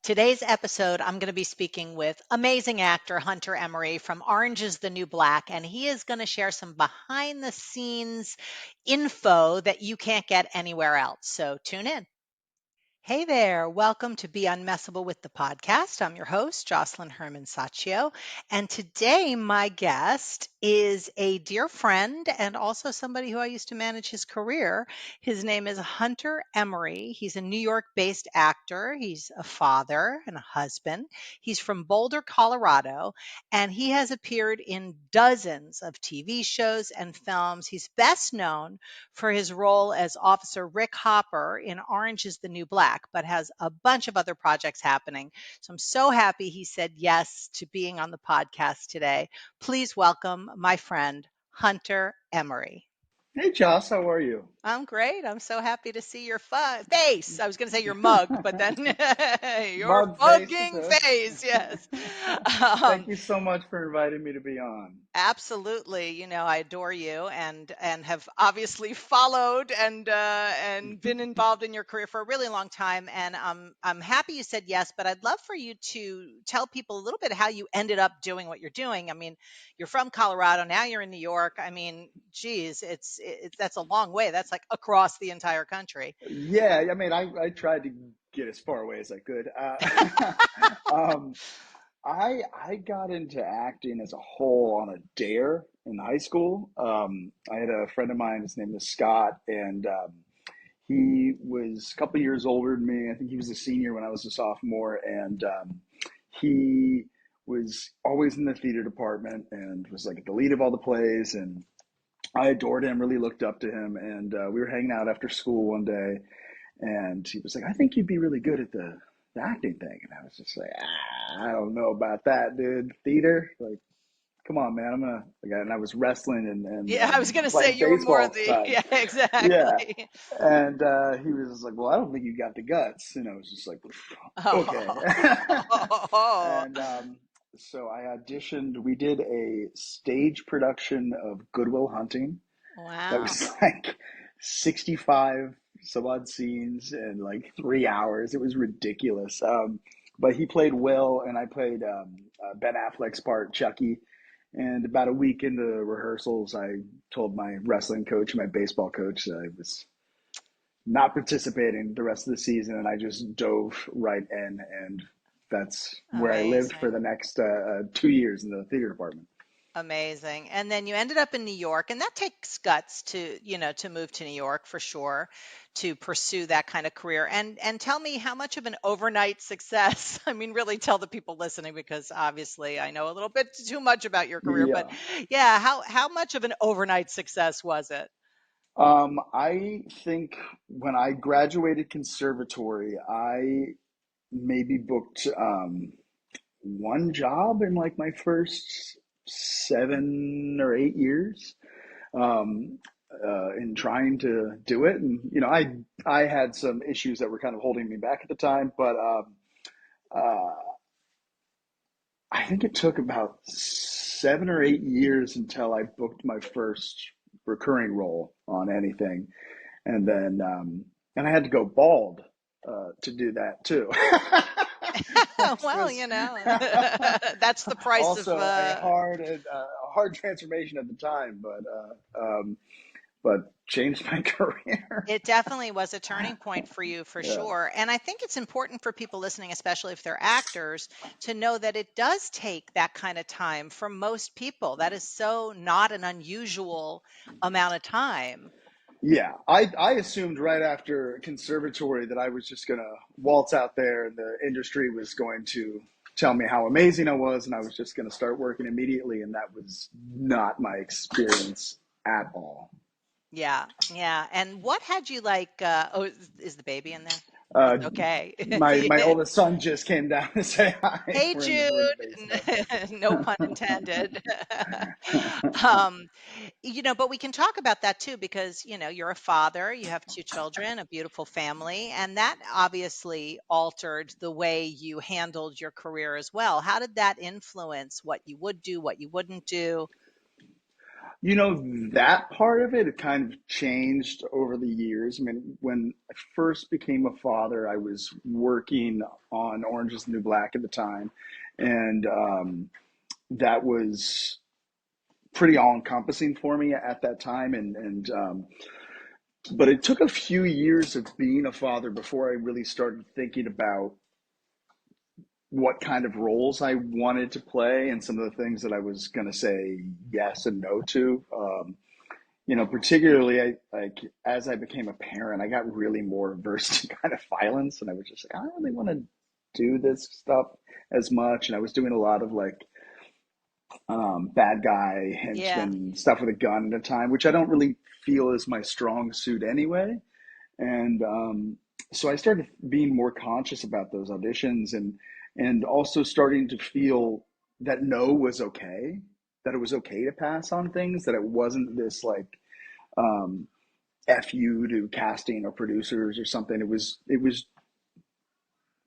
Today's episode, I'm going to be speaking with amazing actor Hunter Emery from Orange is the New Black, and he is going to share some behind the scenes info that you can't get anywhere else. So tune in. Hey there, welcome to Be Unmessable with the podcast. I'm your host, Josselyne Herman-Saccio, and today my guest is a dear friend and also somebody who I used to manage his career. His name is Hunter Emery. He's a New York-based actor. He's a father and a husband. He's from Boulder, Colorado, and he has appeared in dozens of TV shows and films. He's best known for his role as Officer Rick Hopper in Orange is the New Black, but has a bunch of other projects happening. So I'm so happy he said yes to being on the podcast today. Please welcome my friend, Hunter Emery. Hey Joss, how are you? I'm great. I'm so happy to see your face. I was going to say your mug, but then your Mug face. fucking face. Yes. Thank Um, you so much for inviting me to be on. Absolutely. I adore you and have obviously followed and been involved in your career for a really long time. And I'm happy you said yes, but I'd love for you to tell people a little bit how you ended up doing what you're doing. I mean, you're from Colorado, now you're in New York. I mean, geez, that's a long way. That's like across the entire country. Yeah, I mean, I tried to get as far away as I could. Um, I got into acting as a whole on a dare in high school. I had a friend of mine. His name was Scott, and he was a couple years older than me. I think he was a senior when I was a sophomore, and he was always in the theater department and was like the lead of all the plays. And I adored him, really looked up to him. And we were hanging out after school one day, and he was like, "I think you'd be really good at the acting thing." And I was just like, I don't know about that, dude. Theater, like, come on, man. And I was wrestling and Yeah, I was going to say playing you were more baseball of at the the, time. yeah, Yeah. exactly. And he was just like, "Well, I don't think you got the guts." And I was just like, "Okay." Oh. And so I auditioned. We did a stage production of Good Will Hunting. That Wow. was like 65 some odd scenes and like 3 hours. It was ridiculous. But he played Will, and I played Ben Affleck's part, Chucky. And about a week into rehearsals, I told my wrestling coach, my baseball coach, that I was not participating the rest of the season, and I just dove right in, and that's where I lived for Amazing. the next 2 years in the theater department. Amazing. And then you ended up in New York, and that takes guts to move to New York for sure, to pursue that kind of career. And tell me how much of an overnight success, I mean, really tell the people listening, because obviously I know a little bit too much about your career, but Yeah. yeah, how much of an overnight success was it? I think when I graduated conservatory, I maybe booked one job in like my first 7 or 8 years, um, in trying to do it. And I had some issues that were kind of holding me back at the time, but uh, I think it took about 7 or 8 years until I booked my first recurring role on anything, and then and I had to go bald to do that too, which Well, was that's the price of also a hard transformation at the time, but changed my career. It definitely was a turning point for you for Yeah. sure. And I think it's important for people listening, especially if they're actors, to know that it does take that kind of time for most people. That is so not an unusual amount of time. Yeah, I assumed right after conservatory that I was just gonna waltz out there and the industry was going to tell me how amazing I was, and I was just gonna start working immediately, and that was not my experience at all. Yeah. Yeah. And what had you like oh, is the baby in there? Uh, Okay. my oldest son just came down to say hi. Hey, We're in the basement. Jude. No pun intended. um, but we can talk about that too, because, you're a father, you have two children, a beautiful family, and that obviously altered the way you handled your career as well. How did that influence what you would do, what you wouldn't do? You know, that part of it, it kind of changed over the years. I mean, when I first became a father, I was working on Orange is the New Black at the time. And that was pretty all encompassing for me at that time. But it took a few years of being a father before I really started thinking about what kind of roles I wanted to play and some of the things that I was going to say yes and no to. You know, particularly as I became a parent, I got really more averse to kind of violence, and I was just like, I don't really want to do this stuff as much. And I was doing a lot of like bad guy Yeah. henchman stuff with a gun at a time, which I don't really feel is my strong suit anyway. And so I started being more conscious about those auditions and also starting to feel that no was okay, that it was okay to pass on things, that it wasn't this like um, F you to casting or producers or something. It was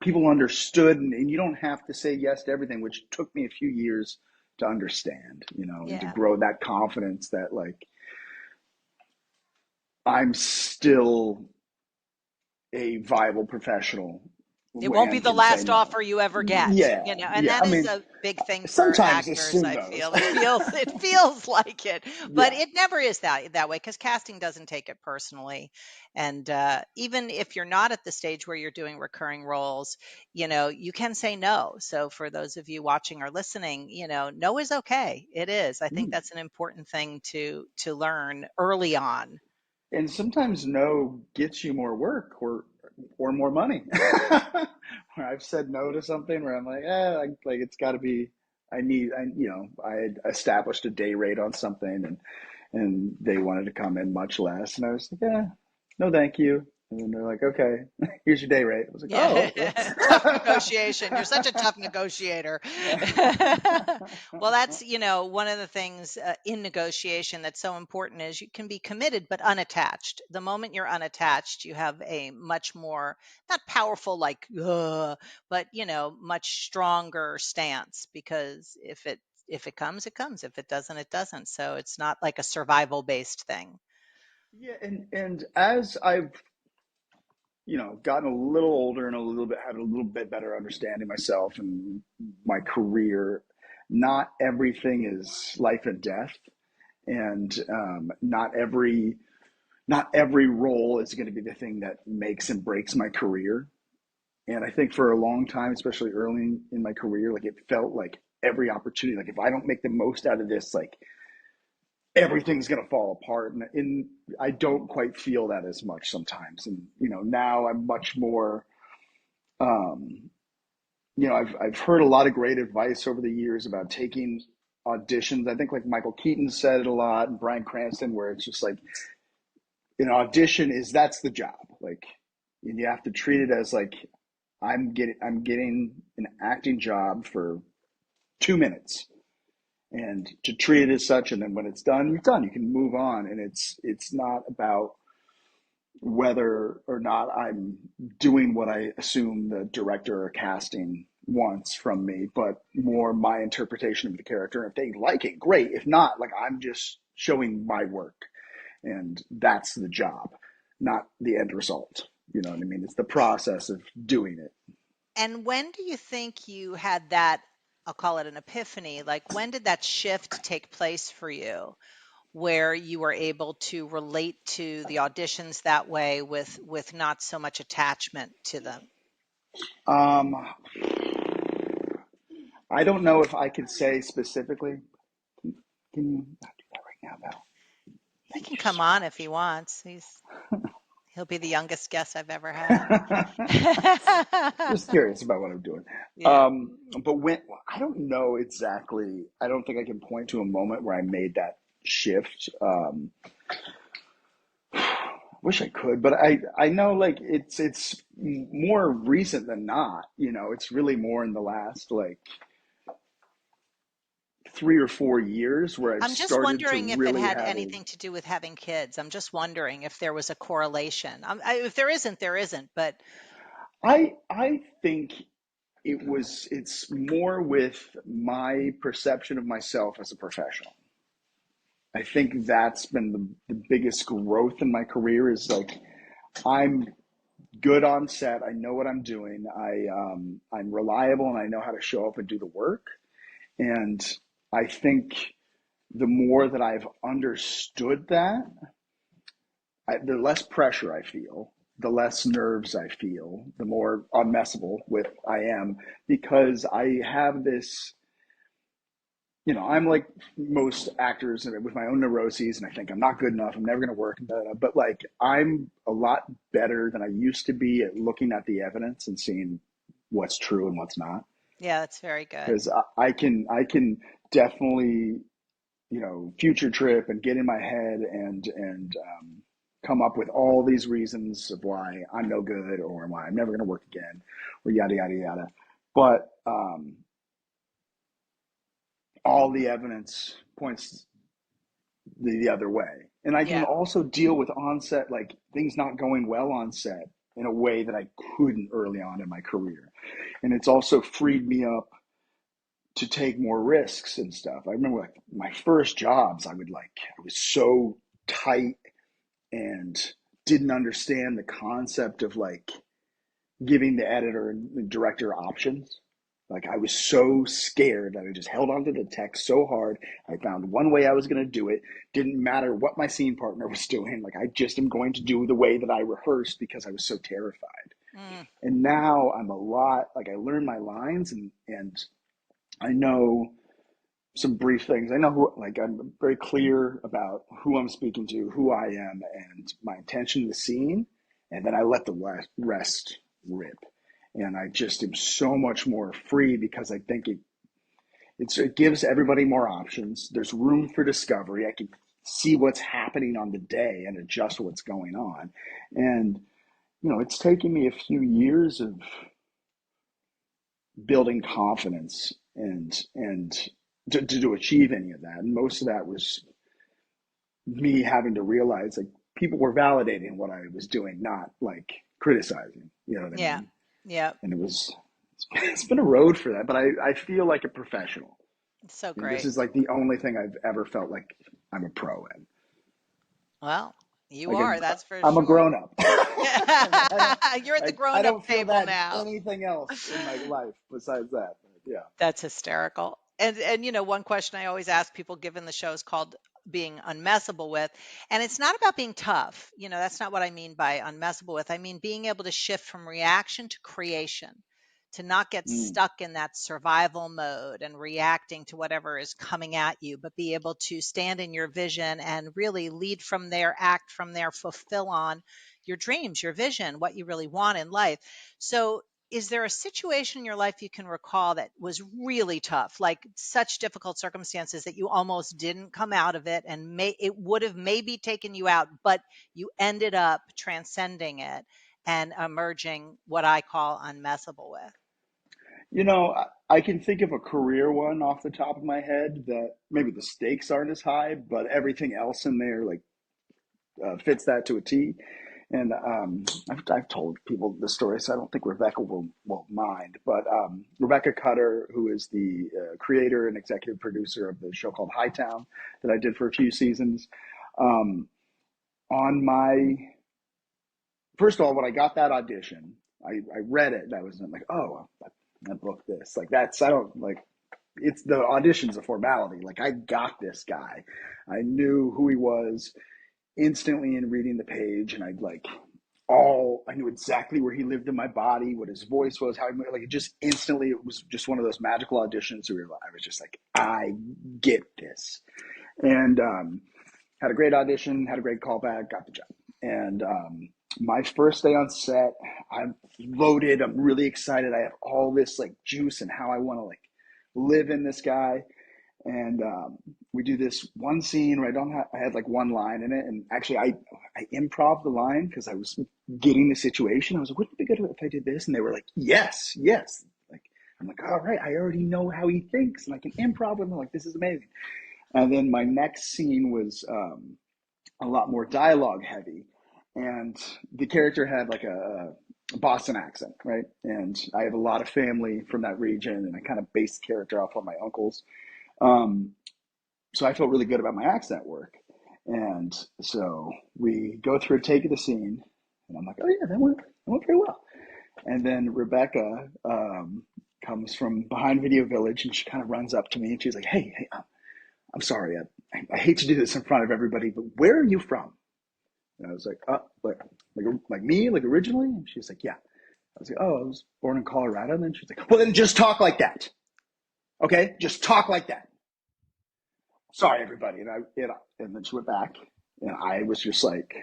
people understood, and you don't have to say yes to everything, which took me a few years to understand, you know, and to Yeah. grow that confidence that like I'm still a viable professional It won't be and the can say last no. offer you ever get, Yeah, and yeah. that I is mean, a big thing for sometimes actors, assume I those. feel. It feels like it, but Yeah. it never is that way because casting doesn't take it personally. And even if you're not at the stage where you're doing recurring roles, you can say no. So for those of you watching or listening, no is okay. It is. I think Mm. that's an important thing to learn early on. And sometimes no gets you more work or more money. Where I've said no to something where I'm like, like it's got to be. I had established a day rate on something, and they wanted to come in much less, and I was like, no, thank you. And then they're like, okay, here's your day rate. I was like, Yeah, oh, that's. tough negotiation. You're such a tough negotiator. Well, that's, one of the things in negotiation that's so important is you can be committed but unattached. The moment you're unattached, you have a much more, not powerful like, but, much stronger stance because if it comes, it comes. If it doesn't, it doesn't. So it's not like a survival based thing. Yeah, and as I've gotten a little older and a little bit had a little bit better understanding myself and my career, not everything is life and death, and not every role is going to be the thing that makes and breaks my career. And I think for a long time, especially early in my career, like it felt like every opportunity, like if I don't make the most out of this, like everything's going to fall apart. And I don't quite feel that as much sometimes. And now I'm much more. Um, I've heard a lot of great advice over the years about taking auditions. I think like Michael Keaton said it a lot, and Bryan Cranston, where it's just like an audition that's the job. Like, and you have to treat it as like I'm getting an acting job for 2 minutes, and to treat it as such. And then when it's done, you're done. You can move on, and it's not about whether or not I'm doing what I assume the director or casting wants from me, but more my interpretation of the character. If they like it, great. If not, like I'm just showing my work, and that's the job, not the end result. You know what I mean? It's the process of doing it. And when do you think you had that, I'll call it an epiphany, like when did that shift take place for you where you were able to relate to the auditions that way with not so much attachment to them? Um, I don't know if I could say specifically. Can you not do that right now, Val? He Thank can you come so on if he wants. He'll be the youngest guest I've ever had. much. Just curious about what I'm doing. Yeah. But when I don't know exactly, I don't think I can point to a moment where I made that shift. Wish I could, but I know like it's more recent than not. It's really more in the last like 3 or 4 years where I've I'm just started to wondering if it really had have a. anything to do with having kids. I'm just wondering if there was a correlation. If there isn't, there isn't. But I think it's more with my perception of myself as a professional. I think that's been the biggest growth in my career is like I'm good on set. I know what I'm doing. I'm reliable and I know how to show up and do the work. And I think the more that I've understood that, the less pressure I feel, the less nerves I feel, the more unmessable with I am because I have this, I'm like most actors with my own neuroses, and I think I'm not good enough. I'm never going to work. But like, I'm a lot better than I used to be at looking at the evidence and seeing what's true and what's not. Yeah, that's very good. Because I can definitely, future trip and get in my head and come up with all these reasons of why I'm no good or why I'm never going to work again or yada yada yada. But all the evidence points the other way. And I can Yeah. also deal with onset, like things not going well on set in a way that I couldn't early on in my career. And it's also freed me up to take more risks and stuff. I remember like my first jobs, I was so tight and didn't understand the concept of like giving the editor and the director options. Like I was so scared that I just held onto the text so hard. I found one way I was going to do it. Didn't matter what my scene partner was doing. Like I just am going to do the way that I rehearsed because I was so terrified. Mm, And now I'm a lot like I learned my lines and I know some brief things. I know who like I'm very clear about who I'm speaking to, who I am, and my intention in the scene, and then I let the rest rip. And I just am so much more free because I think it gives everybody more options. There's room for discovery. I can see what's happening on the day and adjust what's going on. And it's taken me a few years of building confidence and to achieve any of that. And most of that was me having to realize like people were validating what I was doing, not like criticizing. You know what I yeah. mean? Yeah. And it's been a road for that, but I feel like a professional. It's so This great. is like the only thing I've ever felt like I'm a pro in. Well, you Like are, that's for I'm a sure. grown up. I don't You're at the I grown-up don't feel table that in now. anything else in my life besides that. Yeah. That's hysterical. And one question I always ask people, given the show is called Being Unmessable With, and it's not about being tough. That's not what I mean by unmessable with. I mean being able to shift from reaction to creation, to not get Mm. stuck in that survival mode and reacting to whatever is coming at you, but be able to stand in your vision and really lead from there, act from there, fulfill on your dreams, your vision, what you really want in life. So is there a situation in your life you can recall that was really tough, like such difficult circumstances that you almost didn't come out of it and it would have maybe taken you out, but you ended up transcending it and emerging what I call unmessable with? I can think of a career one off the top of my head that maybe the stakes aren't as high, but everything else in there like fits that to a T. And I've told people the story, so I don't think Rebecca will mind. But Rebecca Cutter, who is the creator and executive producer of the show called Hightown that I did for a few seasons, um, on my first of all, when I got that audition, I read it and I was like, oh, I booked this. Like that's I don't like it's the audition's a formality. Like I got this guy. I knew who he was instantly in reading the page, and I knew exactly where he lived in my body, what his voice was, how he like it just instantly. It was just one of those magical auditions where I was just like, I get this, and had a great audition, had a great callback, got the job, and my first day on set, I'm loaded. I'm really excited. I have all this like juice and how I want to like live in this guy. And we do this one scene where I had like one line in it, and actually I improv the line because I was getting the situation. I was like, wouldn't it be good if I did this? And they were like, yes, yes. Like I'm like, all right, I already know how he thinks, and I can improv with him. Like this is amazing. And then my next scene was a lot more dialogue heavy, and the character had like a Boston accent, right? And I have a lot of family from that region, and I kind of based the character off on my uncles. Um, so I felt really good about my accent work. And so we go through a take of the scene, and I'm like, oh yeah, that went pretty well. And then Rebecca comes from behind Video Village, and she kind of runs up to me, and she's like, hey, I'm sorry, I hate to do this in front of everybody, but where are you from? And I was like, like me, like originally? And she's like, yeah. I was like, oh, I was born in Colorado. And then she's like, well, then just talk like that. Okay, just talk like that. Sorry, everybody. And then she went back, and I was just like,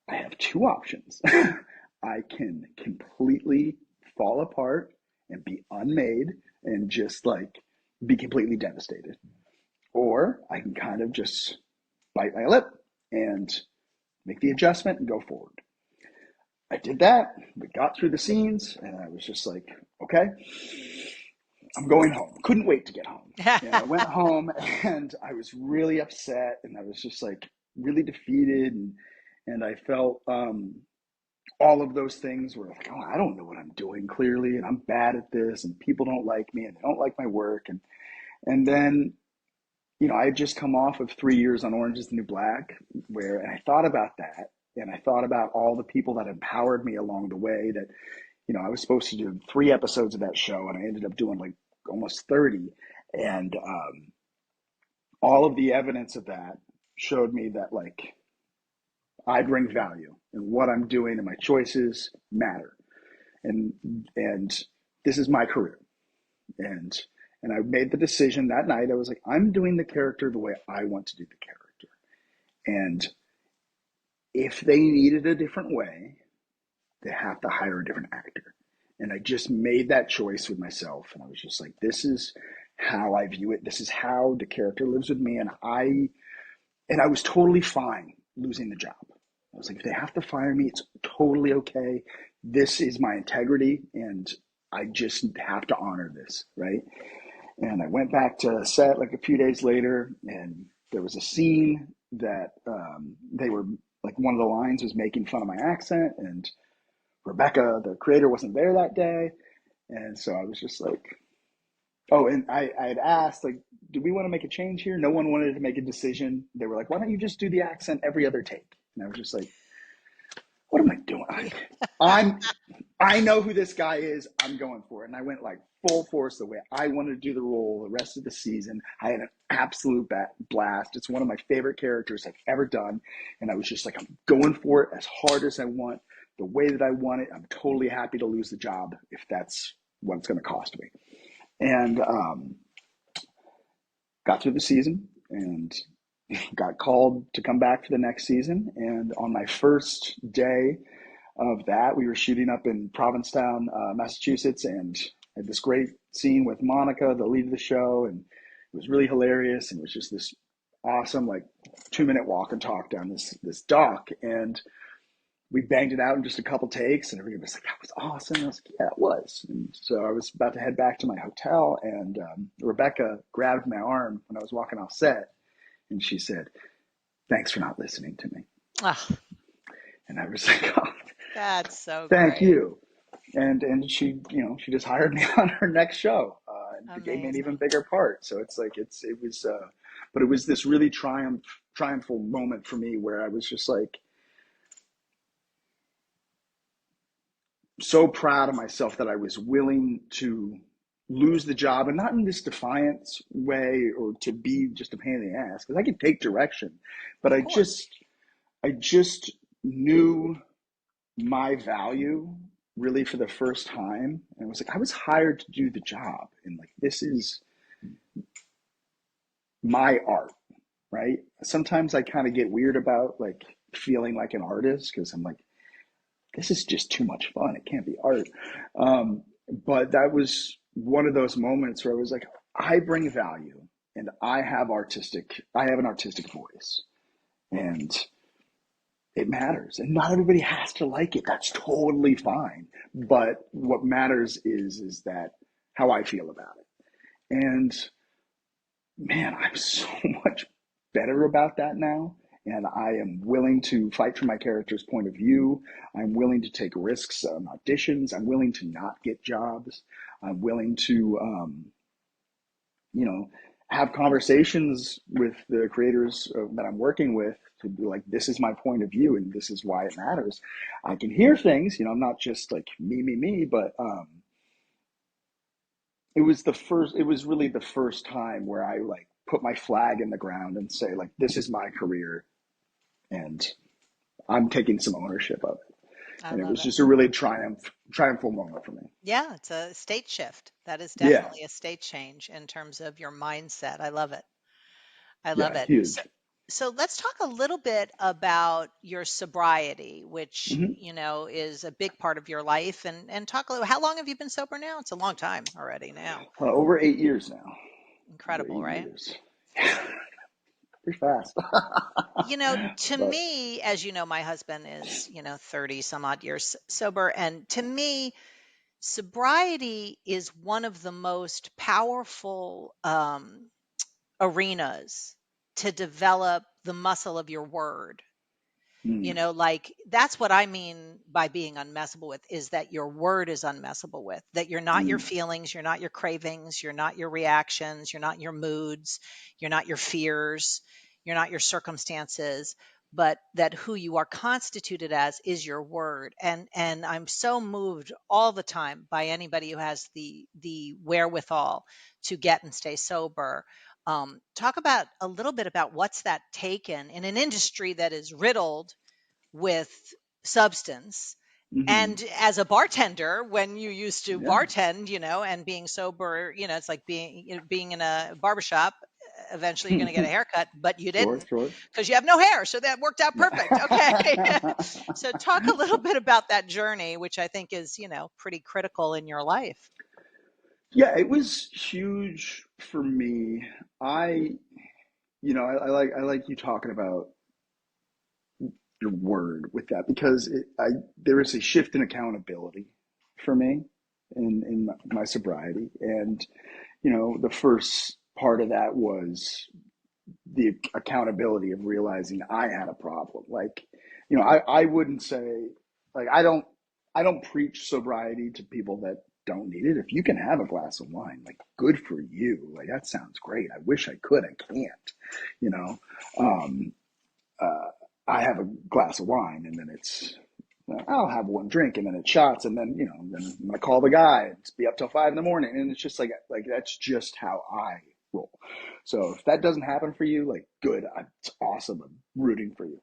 I have two options. I can completely fall apart and be unmade and just like be completely devastated, or I can kind of just bite my lip and make the adjustment and go forward. I did that. We got through the scenes, and I was just like, okay, I'm going home. Couldn't wait to get home. And I went home, and I was really upset, and I was just like really defeated, and I felt all of those things were like, oh, I don't know what I'm doing clearly, and I'm bad at this, and people don't like me, and they don't like my work, and then I had just come off of 3 years on Orange is the New Black, and I thought about that, and I thought about all the people that empowered me along the way. That I was supposed to do 3 episodes of that show, and I ended up doing like almost 30, and all of the evidence of that showed me that like I bring value, and what I'm doing and my choices matter, and and this is my career, and I made the decision that night. I was like, I'm doing the character the way I want to do the character, and if they needed a different way, they have to hire a different actor. And I just made that choice with myself, and I was just like, this is how I view it. This is how the character lives with me, and I was totally fine losing the job. I was like, if they have to fire me, it's totally okay. This is my integrity, and I just have to honor this, right? And I went back to set like a few days later, and there was a scene that they were like, one of the lines was making fun of my accent, and Rebecca, the creator, wasn't there that day. And so I was just like, oh, and I had asked, like, do we want to make a change here? No one wanted to make a decision. They were like, why don't you just do the accent every other take? And I was just like, what am I doing? I know who this guy is. I'm going for it. And I went like full force the way I wanted to do the role the rest of the season. I had an absolute blast. It's one of my favorite characters I've ever done. And I was just like, I'm going for it as hard as I want, the way that I want it. I'm totally happy to lose the job if that's what it's going to cost me. And got through the season and got called to come back for the next season. And on my first day of that, we were shooting up in Provincetown, Massachusetts, and had this great scene with Monica, the lead of the show, and it was really hilarious. And it was just this awesome, like 2-minute walk and talk down this dock, and we banged it out in just a couple takes, and everybody was like, that was awesome. And I was like, yeah, it was. And so I was about to head back to my hotel, and Rebecca grabbed my arm when I was walking off set, and she said, thanks for not listening to me. Oh, And I was like, oh, that's so thank great. you. And she, she just hired me on her next show, and gave me an even Amazing. bigger part. So it's like, it was, but it was this really triumphal moment for me where I was just like, so proud of myself that I was willing to lose the job, and not in this defiance way or to be just a pain in the ass, because I could take direction, but Of course. I just knew my value really for the first time, and I was like, I was hired to do the job, and like, this is my art, right? Sometimes I kind of get weird about like feeling like an artist, because I'm like, this is just too much fun. It can't be art. Um, but that was one of those moments where I was like, I bring value, and I have an artistic voice, and it matters. And not everybody has to like it. That's totally fine. But what matters is that how I feel about it. And man, I'm so much better about that now. And I am willing to fight for my character's point of view. I'm willing to take risks on auditions. I'm willing to not get jobs. I'm willing to, you know, have conversations with the creators that I'm working with to be like, this is my point of view and this is why it matters. I can hear things, I'm not just like me, but it was really the first time where I like put my flag in the ground and say like, this is my career and I'm taking some ownership of it. I And it love was it. just a really triumphal moment for me. Yeah, it's a state shift. That is Yeah. definitely a state change in terms of your mindset. I love it. I love Yeah. it. So, Huge. so let's talk a little bit about your sobriety, which, Hmm. is a big part of your life, and talk a little, how long have you been sober now? It's a long time already now. Over 8 years now. Over Incredible, eight right? years. Pretty fast. To But me, as you know, my husband is, 30 some odd years sober. And to me, sobriety is one of the most powerful arenas to develop the muscle of your word. mm, Like that's what I mean by being unmessable with, is that your word is unmessable with, that you're not your mm, feelings, you're not your cravings, you're not your reactions, you're not your moods, you're not your fears, you're not your circumstances, but that who you are constituted as is your word. And I'm so moved all the time by anybody who has the wherewithal to get and stay sober. Talk about a little bit about what's that taken in an industry that is riddled with substance. hmm. And as a bartender, when you used to Yeah. bartend, and being sober, it's like being in a barbershop. Eventually, you're going to get a haircut, but you Sure, didn't sure. because you have no hair. So that worked out perfect. Okay. Yeah. So talk a little bit about that journey, which I think is, pretty critical in your life. Yeah, it was huge for me. I, I like you talking about your word with that because there is a shift in accountability for me in my sobriety, and the first part of that was the accountability of realizing I had a problem. Like, I wouldn't say like I don't preach sobriety to people that don't need it. If you can have a glass of wine, like good for you. Like that sounds great. I wish I could. I can't. You know, um, uh, I have a glass of wine and then I'll have one drink and then it's shots and then then I'm gonna call the guy and be up till 5 in the morning and it's just like that's just how I roll. So if that doesn't happen for you, like good, it's awesome. I'm rooting for you.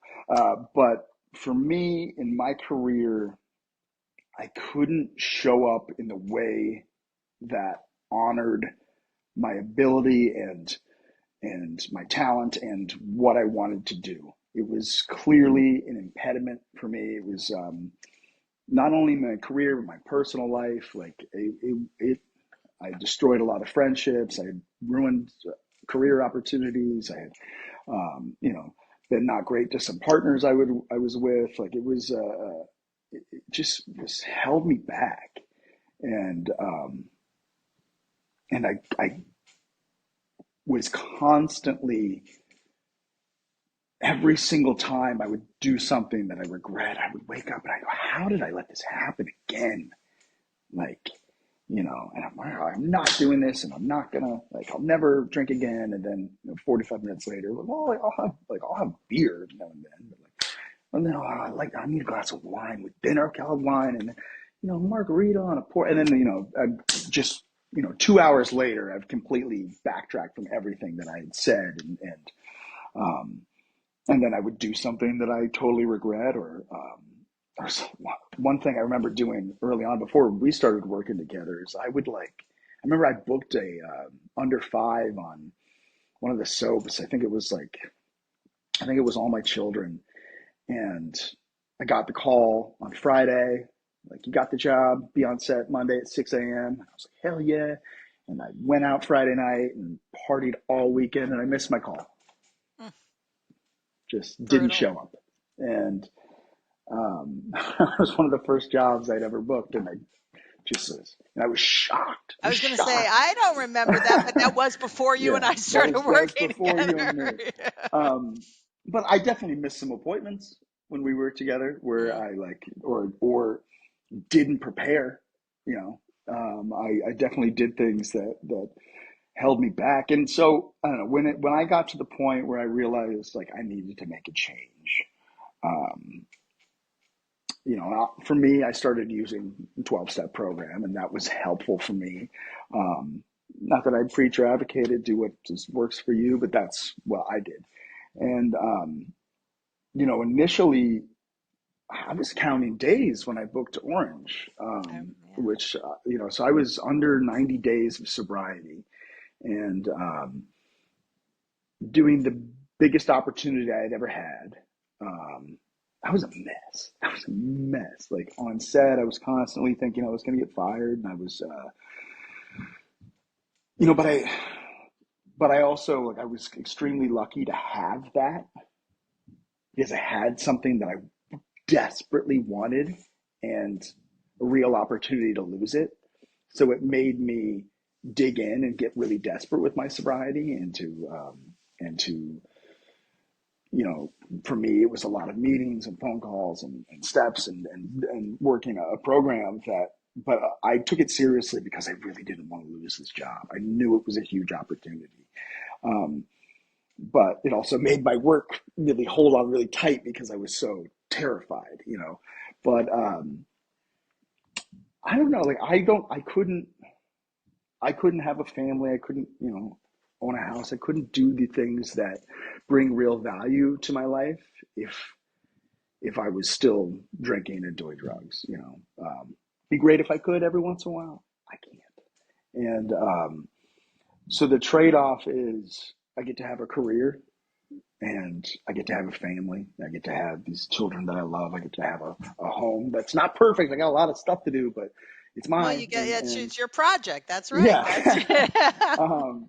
But for me in my career, I couldn't show up in the way that honored my ability and my talent and what I wanted to do. It was clearly an impediment for me. It was not only my career but my personal life. Like I destroyed a lot of friendships. I ruined career opportunities. I had, been not great to some partners I was with. Like it just was held me back, and I was constantly every single time I would do something that I regret, I would wake up and I go, how did I let this happen again? Like, and I'm not doing this and I'm not gonna, like, I'll never drink again. And then, 45 minutes later, well, I'll have beer now and then. But like, and then, I need a glass of wine with dinner, colored wine, and then, margarita on a pour. And then, I just, 2 hours later, I've completely backtracked from everything that I had said um, and then I would do something that I totally regret, or one thing I remember doing early on before we started working together is I remember I booked a under five on one of the soaps. I think it was All My Children, and I got the call on Friday, like you got the job, be on set Monday at 6 a.m. I was like, hell yeah. And I went out Friday night and partied all weekend and I missed my call. Mm, Just didn't brutal. show up. And it was one of the first jobs I'd ever booked, and I was shocked. I I was was going to say, shocked. I don't remember that, but that was before you and Yeah, I started that was working before you and together. me. But I definitely missed some appointments when we were together, where Mm. I like or didn't prepare. I definitely did things that held me back. And so I don't know, when I got to the point where I realized like I needed to make a change, um, for me, I started using 12-step program, and that was helpful for me. Um, Not that I'd preach or advocate it, do what just works for you, but that's what I did. And, initially I was counting days when I booked Orange, Yeah. which, so I was under 90 days of sobriety and doing the biggest opportunity I had ever had. Um, I was a mess. I was a mess. Like on set, I was constantly thinking I was going to get fired, and I was, you know, but I also like I was extremely lucky to have that because I had something that I desperately wanted and a real opportunity to lose it. So it made me dig in and get really desperate with my sobriety and to you know, for me, it was a lot of meetings and phone calls and steps and working a program but I took it seriously because I really didn't want to lose this job. I knew it was a huge opportunity. Um, but it also made my work really hold on really tight because I was so terrified. But I don't know, like I couldn't have a family. I couldn't, own a house. I couldn't do the things that bring real value to my life if if I was still drinking and doing drugs. Be great if I could every once in a while. I can't. And so the trade off is I get to have a career and I get to have a family. I get to have these children that I love. I get to have a home that's not perfect. I got a lot of stuff to do, but it's Well, mine. you get And, yeah, and it's your project. That's right. That's yeah. um,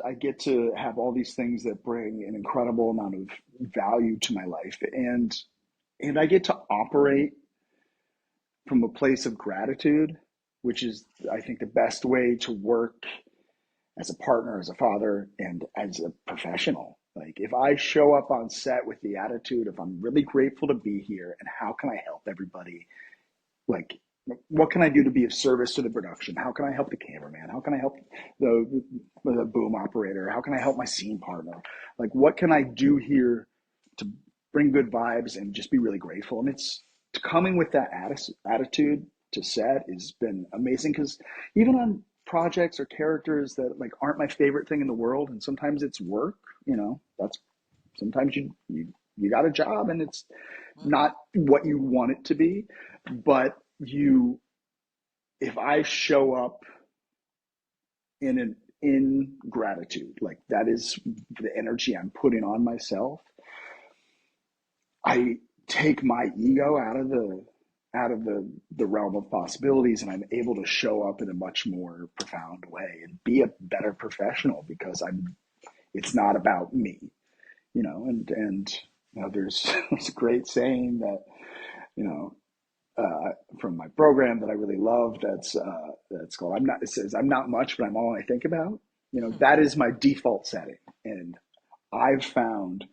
I get to have all these things that bring an incredible amount of value to my life. And I get to operate from a place of gratitude, which is, I think, the best way to work as a partner, as a father, and as a professional. Like, if I show up on set with the attitude of, I'm really grateful to be here, and how can I help everybody? Like, what can I do to be of service to the production? How can I help the cameraman? How can I help the boom operator? How can I help my scene partner? Like, what can I do here to bring good vibes and just be really grateful? And it's coming with that attitude to set has been amazing because even on projects or characters that like aren't my favorite thing in the world, and sometimes it's work, that's sometimes you got a job and it's Mhm. not what you want it to be, but if I show up in gratitude, like that is the energy I'm putting on myself, I take my ego out of the realm of possibilities, and I'm able to show up in a much more profound way and be a better professional because it's not about me. And there's there's a great saying that you know from my program that I really love. That's called I'm not. It says I'm not much, but I'm all I think about. That is my default setting, and I've found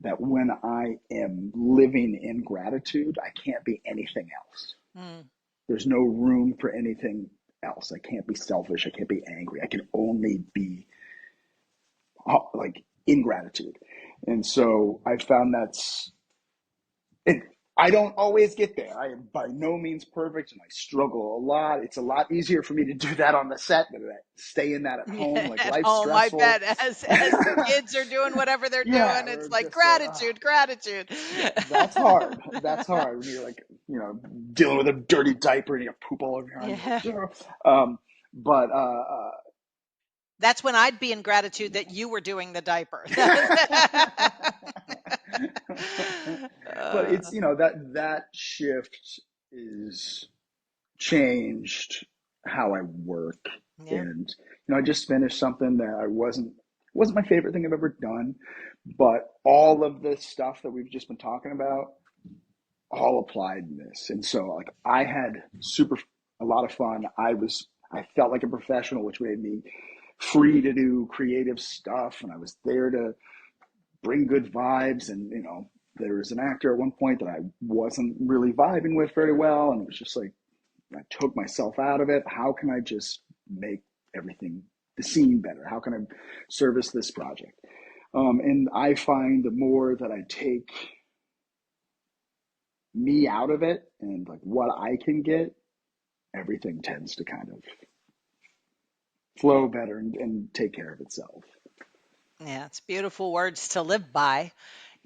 that when I am living in gratitude, I can't be anything else. Mm. There's no room for anything else. I can't be selfish. I can't be angry. I can only be like in gratitude, and so I found it, I don't always get there. I am by no means perfect and I struggle a lot. It's a lot easier for me to do that on the set than to stay in that at home. Yeah, Like at life's home, I stressful. bet as the kids are doing whatever they're Yeah, doing, we're it's like just like, gratitude, gratitude. that's hard. That's hard when you're like, dealing with a dirty diaper and you have poop all over your hand. Yeah. You're like, but That's when I'd be in gratitude that you were doing the diaper. but Uh, it's that shift is changed how I work. yeah. And I just finished something that I wasn't my favorite thing I've ever done, but all of this stuff that we've just been talking about all applied in this. And so like I had a lot of fun. I felt like a professional, which made me free to do creative stuff, and I was there to bring good vibes. And there was an actor at one point that I wasn't really vibing with very well, and it was just like I took myself out of it. How can I just make everything the scene better? How can I service this project? And I find the more that I take me out of it and like what I can get, everything tends to kind of flow better and take care of itself. Yeah, it's beautiful words to live by.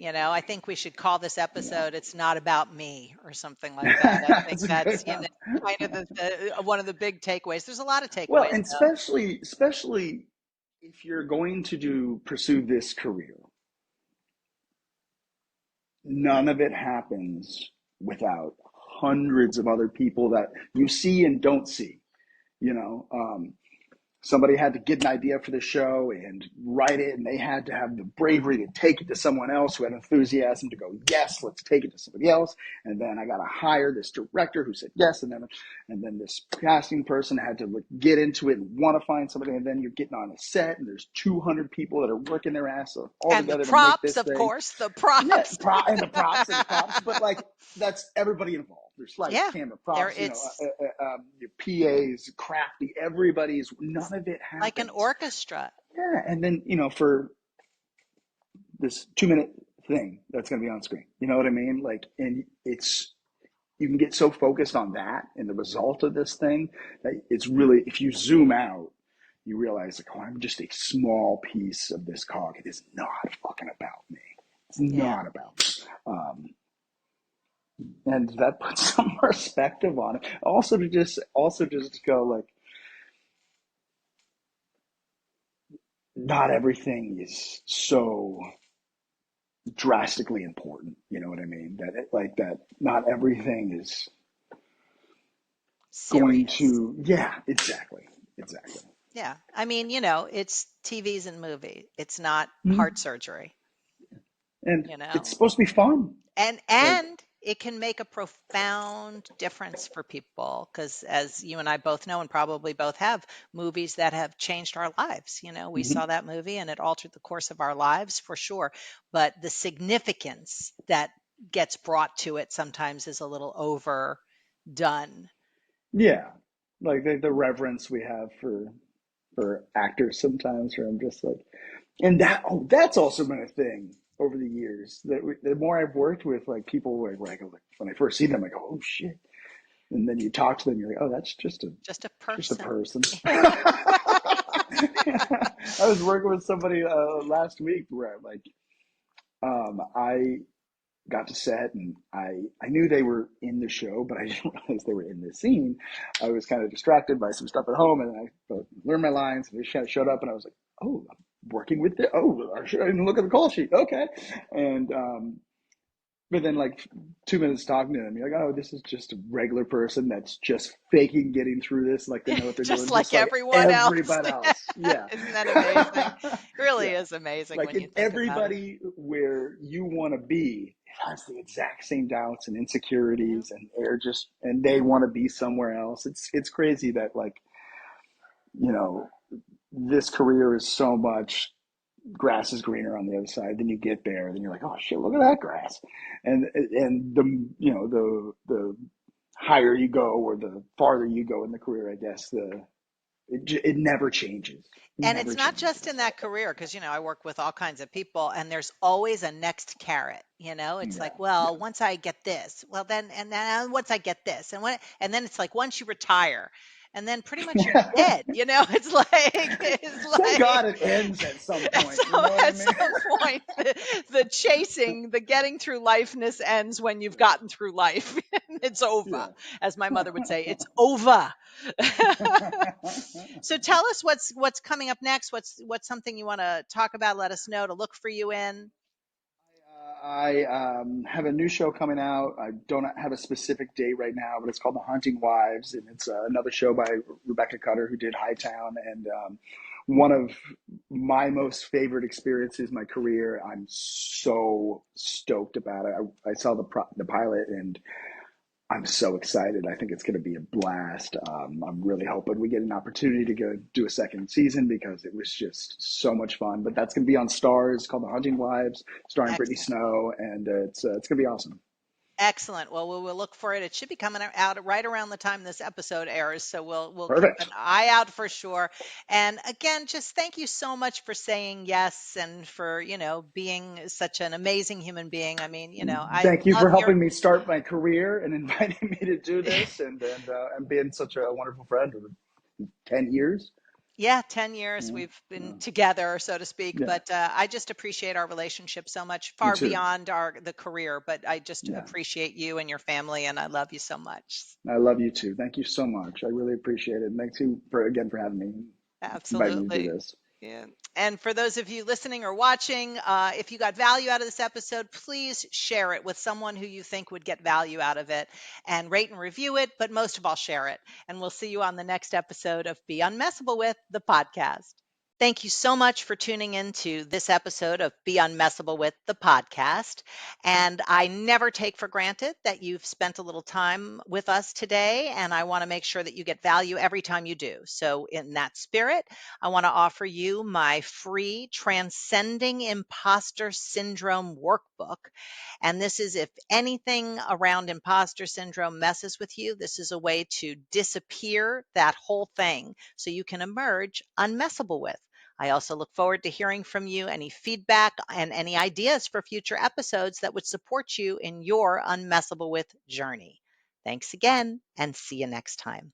I think we should call this Yeah. episode "It's Not About Me" or something like that. I think That's a that's, good one. kind of one of the big takeaways. There's a lot of Well, takeaways and though. especially if you're going to pursue this career, none of it happens without hundreds of other people that you see and don't see. You know, somebody had to get an idea for the show and write it, and they had to have the bravery to take it to someone else who had enthusiasm to go, yes, let's take it to somebody else. And then I got to hire this director who said yes, and then this casting person had to like, get into it and want to find somebody. And then you're getting on a set, and there's 200 people that are working their ass off all And the together to make props, this of thing. course, the Yeah, props. and the props, but like that's everybody involved. There's lights, Yeah, camera, there props, it's your PAs, crafty. Everybody's none of it like an happens. orchestra. Yeah, and then for this 2 minute thing that's going to be on screen, you know what I mean? Like, and it's you can get so focused on that and the result of this thing that it's really if you zoom out, you realize like, oh, I'm just a small piece of this cog. It is not fucking about me. It's Yeah. not about me. And that puts some perspective on it. Also just go like, not everything is so drastically important. You know what I mean? That like that. Not everything is going Serious. to. Yeah, exactly. Yeah. I mean, it's TVs and movie. It's not heart Mhm. surgery, And you it's know. supposed to be fun. and Like, and it can make a profound difference for people because as you and I both know and probably both have movies that have changed our lives. We mhm. saw that movie and it altered the course of our lives for sure, but the significance that gets brought to it sometimes is a little overdone. Yeah, like the reverence we have for actors sometimes. Where I'm just like, and that's also been a thing over the years. The more I've worked with like people where I go like when I first see them, I go, oh shit, and then you talk to them, you're like, oh, that's Just a just a person. person. I was working with somebody last week where like I got to set and I knew they were in the show, but I didn't realize they were in the scene. I was kind of distracted by some stuff at home, and I learned my lines. And they kind of showed up, and I was like, "Oh, I'm working with the I didn't look at the call sheet. Okay." And but then, like 2 minutes talking to them, you're like, "Oh, this is just a regular person that's just faking getting through this, like they know what they're Just doing, like just like everyone else. everybody else." Yeah, Isn't that amazing? It really yeah. is amazing Like when in you think about it. everybody where you want to be has the exact same doubts and Yeah. insecurities, and they want to be somewhere else. It's crazy that like you know this career is so much grass is greener on the other side. Then you get there, then you're like, oh shit, look at that grass, and the the higher you go or the farther you go in the career, I guess it never changes, And never it's not changes. just in that career because, I work with all kinds of people and there's always a next carrot. It's Yeah, like, yeah. well, once I get this, well, then once I get this, and then it's like, once you retire, and then pretty much you're dead. It's like, it's Thank like, God it ends at some at point. You some, know what I at mean? some point, the chasing, the getting through lifeness ends when you've gotten through life. It's over. Yeah. As my mother would say, it's over. So tell us what's coming up next. What's something you want to talk about? Let us know to look for you in. I have a new show coming out. I don't have a specific date right now, but it's called The Haunting Wives, and it's another show by Rebecca Cutter, who did Hightown, and one of my most favorite experiences in my career. I'm so stoked about it. I saw the pilot, and I'm so excited. I think it's going to be a blast. I'm really hoping we get an opportunity to go do a second season because it was just so much fun. But that's going to be on Stars, called The Hunting Wives, starring Brittany Excellent. Snow, and it's going to be awesome. Excellent. Well, we will look for it. It should be coming out right around the time this episode airs, so we'll keep an Perfect. eye out for sure. And again, just thank you so much for saying yes and for, being such an amazing human being. I mean, I Thank you love for your helping me start my career and inviting me to do this, and being such a wonderful friend of 10 years. Yeah, 10 years Yeah, we've been yeah, together, so to speak, yeah. but I just appreciate our relationship so much, Me far too. beyond the career, but I just Yeah, appreciate you and your family and I love you so much. I love you too. Thank you so much. I really appreciate it. Thanks you for again for having me, inviting me to do Absolutely. this. Yeah. And for those of you listening or watching, if you got value out of this episode, please share it with someone who you think would get value out of it and rate and review it, but most of all, share it. And we'll see you on the next episode of Be Unmessable with the podcast. Thank you so much for tuning in to this episode of Be Unmessable with the podcast. And I never take for granted that you've spent a little time with us today. And I want to make sure that you get value every time you do. So, in that spirit, I want to offer you my free Transcending Imposter Syndrome workbook. And this is if anything around imposter syndrome messes with you, this is a way to disappear that whole thing so you can emerge unmessable with. I also look forward to hearing from you any feedback and any ideas for future episodes that would support you in your unmessable with journey. Thanks again and see you next time.